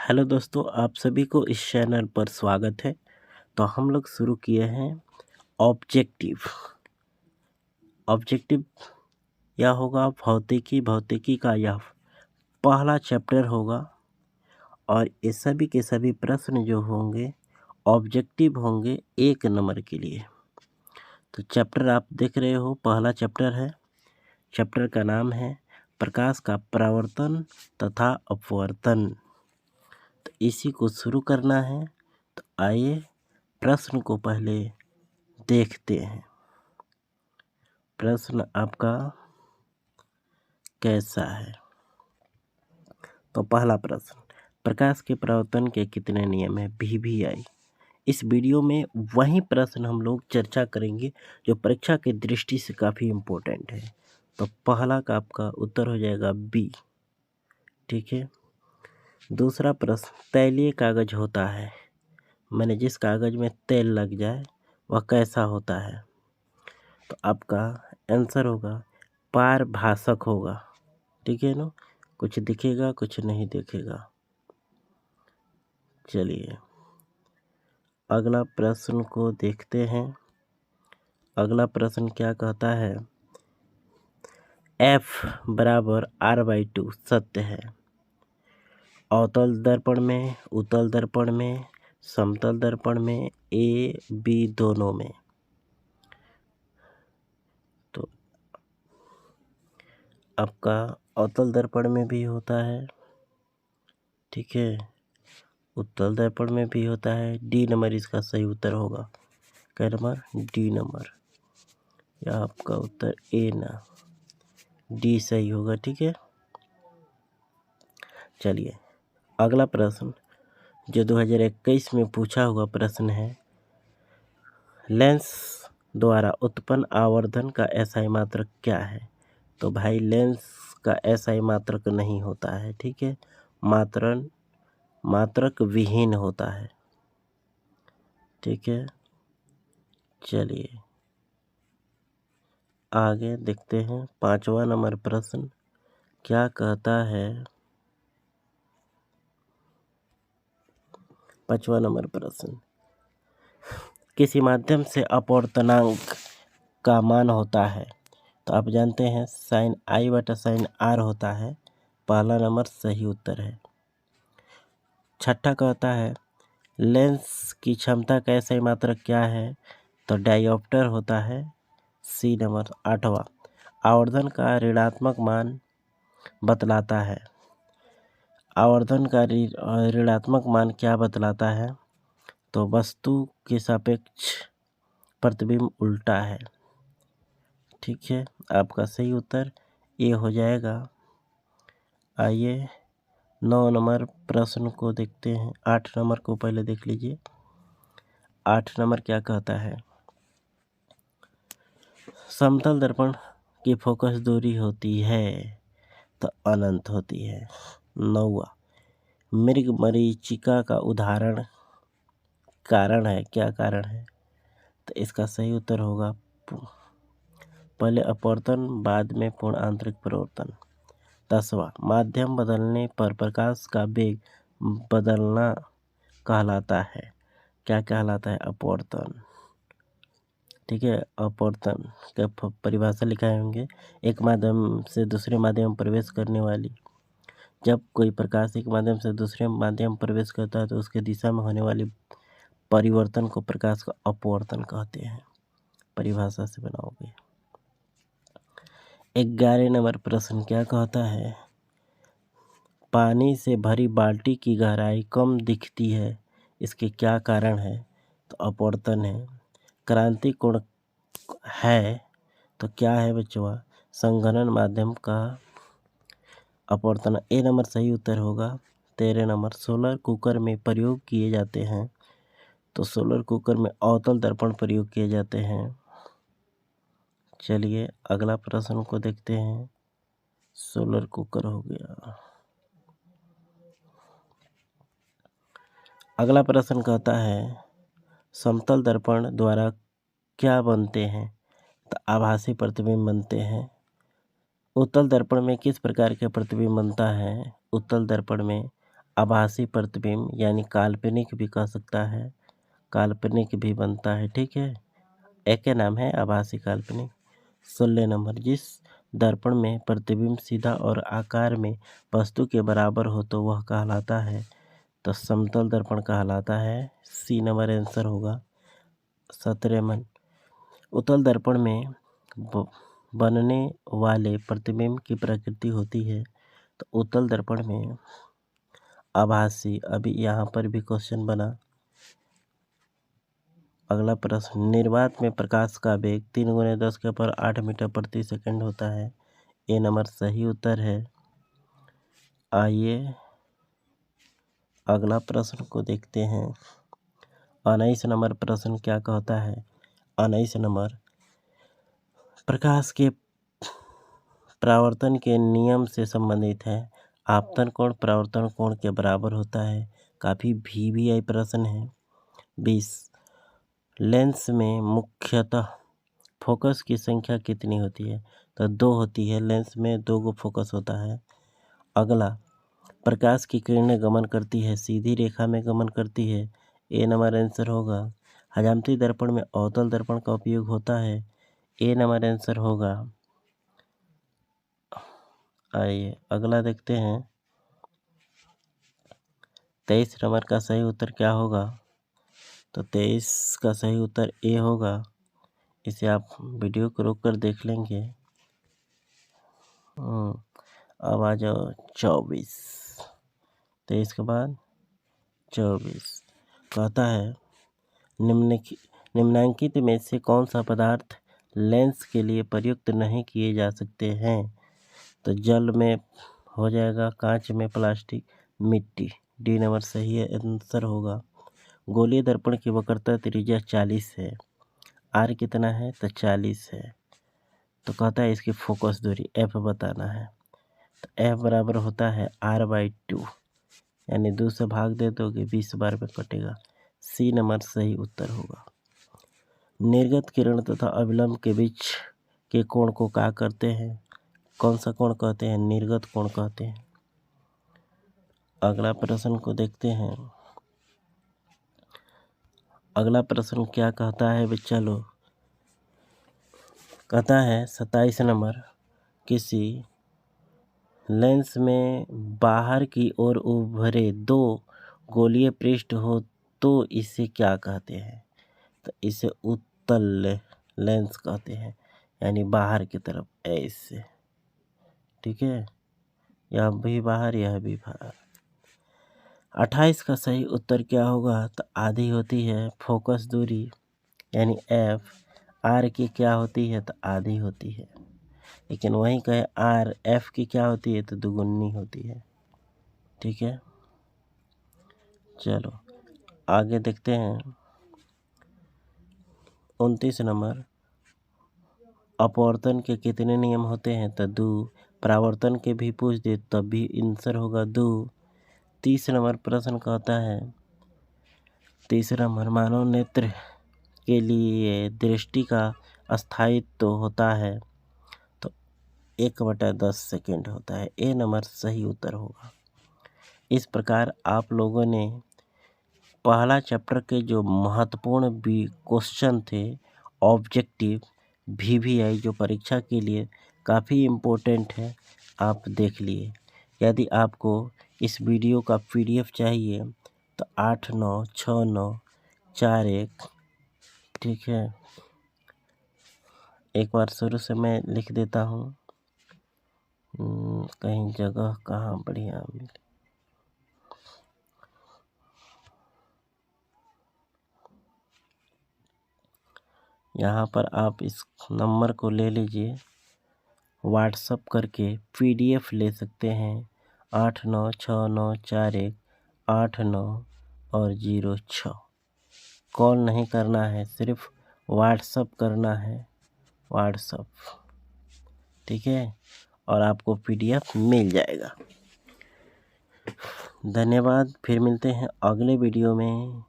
Hello दोस्तों, आप सभी को इस चैनल पर स्वागत है। तो हम लोग शुरू किए हैं ऑब्जेक्टिव। ऑब्जेक्टिव यह होगा भौतिकी का यह पहला चैप्टर होगा और ये सभी के सभी प्रश्न जो होंगे ऑब्जेक्टिव होंगे 1 नंबर के लिए। तो चैप्टर आप देख रहे हो, पहला चैप्टर है। चैप्टर का नाम है प्रकाश का परावर्तन तथा अपवर्तन। तो इसी को शुरू करना है। तो आइए प्रश्न को पहले देखते हैं। प्रश्न आपका कैसा है? तो पहला प्रश्न, प्रकाश के परावर्तन के कितने नियम हैं? VVI। इस वीडियो में वही प्रश्न हम लोग चर्चा करेंगे जो परीक्षा की दृष्टि से काफ़ी इम्पोर्टेंट है। तो पहला का आपका उत्तर हो जाएगा B। ठीक है। दूसरा प्रश्न, तैलीय कागज होता है, मैंने जिस कागज में तेल लग जाए वह कैसा होता है? तो आपका आंसर होगा पारभासक होगा। ठीक है ना, कुछ दिखेगा कुछ नहीं दिखेगा। चलिए अगला प्रश्न को देखते हैं। अगला प्रश्न क्या कहता है? F बराबर R/2 सत्य है। अवतल दर्पण में, उत्तल दर्पण में, समतल दर्पण में, A, B दोनों में। तो आपका अवतल दर्पण में भी होता है, ठीक है, उत्तल दर्पण में भी होता है। D नंबर इसका सही उत्तर होगा। कै नंबर? D number. या आपका उत्तर A ना, D सही होगा। ठीक है। चलिए अगला प्रश्न जो 2021 में पूछा हुआ प्रश्न है, लेंस द्वारा उत्पन्न आवर्धन का SI मात्रक क्या है? तो भाई लेंस का SI मात्रक नहीं होता है, ठीक है, मात्रक विहीन होता है। ठीक है। चलिए आगे देखते हैं। 5वां नंबर प्रश्न क्या कहता है? 5वां नंबर प्रश्न, किसी माध्यम से अपवर्तनांक का मान होता है? तो आप जानते हैं sin I बटा sin R होता है। पहला नंबर सही उत्तर है। छठा कहता है लेंस की क्षमता का SI मात्रक क्या है? तो डायोप्टर होता है। C number. 8वां, आवर्धन का ऋणात्मक मान बतलाता है। आवर्धन का ऋणात्मक मान क्या बतलाता है? तो वस्तु के सापेक्ष प्रतिबिंब उल्टा है। ठीक है, आपका सही उत्तर ये हो जाएगा। आइए 9 नंबर प्रश्न को देखते हैं। 8 नंबर को पहले देख लीजिए। 8 नंबर क्या कहता है? समतल दर्पण की फोकस दूरी होती है तो अनंत होती है। 9वां, मृग मरीचिका का उदाहरण कारण है, क्या कारण है? तो इसका सही उत्तर होगा पहले अपवर्तन बाद में पूर्ण आंतरिक परिवर्तन। 10वां, माध्यम बदलने पर प्रकाश का वेग बदलना कहलाता है, क्या कहलाता है? अपवर्तन। ठीक है, अपवर्तन का परिभाषा लिखाए होंगे, एक माध्यम से दूसरे माध्यम में प्रवेश करने वाली, जब कोई प्रकाश एक माध्यम से दूसरे माध्यम में प्रवेश करता है तो उसके दिशा में होने वाली परिवर्तन को प्रकाश का अपवर्तन कहते हैं। परिभाषा से बनाओगे। 11 नंबर प्रश्न क्या कहता है? पानी से भरी बाल्टी की गहराई कम दिखती है, इसके क्या कारण है? तो अपवर्तन है। क्रांति कोण है तो क्या है बच्चों? संघनन माध्यम का अपवर्तन। ए नंबर सही उत्तर होगा। 13 नंबर, सोलर कुकर में प्रयोग किए जाते हैं, तो सोलर कुकर में अवतल दर्पण प्रयोग किए जाते हैं। चलिए अगला प्रश्न को देखते हैं। सोलर कुकर हो गया। अगला प्रश्न कहता है समतल दर्पण द्वारा क्या बनते हैं? तो आभासी प्रतिबिंब बनते हैं। उत्तल दर्पण में किस प्रकार के प्रतिबिंब बनता है? उत्तल दर्पण में आभासी प्रतिबिंब यानी काल्पनिक भी कह सकता है, काल्पनिक भी बनता है, ठीक है। एक के नाम है आभासी काल्पनिक। 16 नंबर, जिस दर्पण में प्रतिबिंब सीधा और आकार में वस्तु के बराबर हो तो वह कहलाता है, तो समतल दर्पण कहलाता है। सी नंबर आंसर होगा। 17 उत्तल दर्पण में बनने वाले प्रतिबिंब की प्रकृति होती है, तो उत्तल दर्पण में आभासी, अभी यहाँ पर भी क्वेश्चन बना। अगला प्रश्न, निर्वात में प्रकाश का वेग 3 × 10⁸ मीटर प्रति सेकंड होता है। ए नंबर सही उत्तर है। आइए अगला प्रश्न को देखते हैं। 19 नंबर प्रश्न क्या कहता है। 19 नंबर, प्रकाश के परावर्तन के नियम से संबंधित है। आपतन कोण परावर्तन कोण के बराबर होता है। काफ़ी VVI प्रश्न है। 20, लेंस में मुख्यतः फोकस की संख्या कितनी होती है, तो 2 होती है। लेंस में 2 गो फोकस होता है। अगला, प्रकाश की किरणें गमन करती है, सीधी रेखा में गमन करती है। ए नंबर आंसर होगा। हजामती दर्पण में अवतल दर्पण का उपयोग होता है। ए नंबर आंसर होगा। आइए अगला देखते हैं। 23 नंबर का सही उत्तर क्या होगा, तो 23 का सही उत्तर ए होगा। इसे आप वीडियो को रोक कर देख लेंगे। अब आ जाओ 24, 23 के बाद 24 कहता है, निम्नलिखित में से कौन सा पदार्थ लेंस के लिए प्रयुक्त नहीं किए जा सकते हैं, तो जल में हो जाएगा, कांच में प्लास्टिक, मिट्टी। डी नंबर सही आंसर होगा। गोलीय दर्पण की वक्रता त्रिज्या 40 है। आर कितना है, तो 40 है। तो कहता है इसकी फोकस दूरी एफ बताना है, तो एफ बराबर होता है R/2, यानी 2 से भाग दे दोगे 20 बार में कटेगा। सी नंबर सही उत्तर होगा। निर्गत किरण तथा अभिलंब के बीच के कोण को क्या कहते हैं, कौन सा कोण कहते हैं, निर्गत कोण कहते हैं। अगला प्रश्न को देखते हैं। अगला प्रश्न क्या कहता है बच्चा लोग, कहता है 27 नंबर, किसी लेंस में बाहर की ओर उभरे 2 गोलीय पृष्ठ हो तो इसे क्या कहते हैं, तो इसे उत्तल लेंस कहते हैं, यानी बाहर की तरफ ऐसे, ठीक है। यह भी बाहर, यह भी बाहर। 28 का सही उत्तर क्या होगा, तो आधी होती है फोकस दूरी, यानी एफ। आर की क्या होती है, तो आधी होती है, लेकिन वहीं कहे आर एफ की क्या होती है, तो दुगुनी होती है, ठीक है। चलो आगे देखते हैं। 29 नंबर, अपवर्तन के कितने नियम होते हैं, तो 2। परावर्तन के भी पूछ दे तब भी आंसर होगा 2। 30 नंबर प्रश्न कहता है, तीसरा नंबर, मानव नेत्र के लिए दृष्टि का स्थायित्व तो होता है, तो 1/10 सेकेंड होता है। ए नंबर सही उत्तर होगा। इस प्रकार आप लोगों ने पहला चैप्टर के जो महत्वपूर्ण भी क्वेश्चन थे, ऑब्जेक्टिव VVI, जो परीक्षा के लिए काफ़ी इम्पोर्टेंट है, आप देख लिए। यदि आपको इस वीडियो का PDF चाहिए तो 896941, ठीक है। एक बार शुरू से मैं लिख देता हूँ, कहीं जगह कहाँ बढ़िया मिले। यहाँ पर आप इस नंबर को ले लीजिए, व्हाट्सअप करके PDF ले सकते हैं। 89694189 कॉल नहीं करना है, सिर्फ व्हाट्सअप करना है, व्हाट्सअप, ठीक है, और आपको PDF मिल जाएगा। धन्यवाद, फिर मिलते हैं अगले वीडियो में।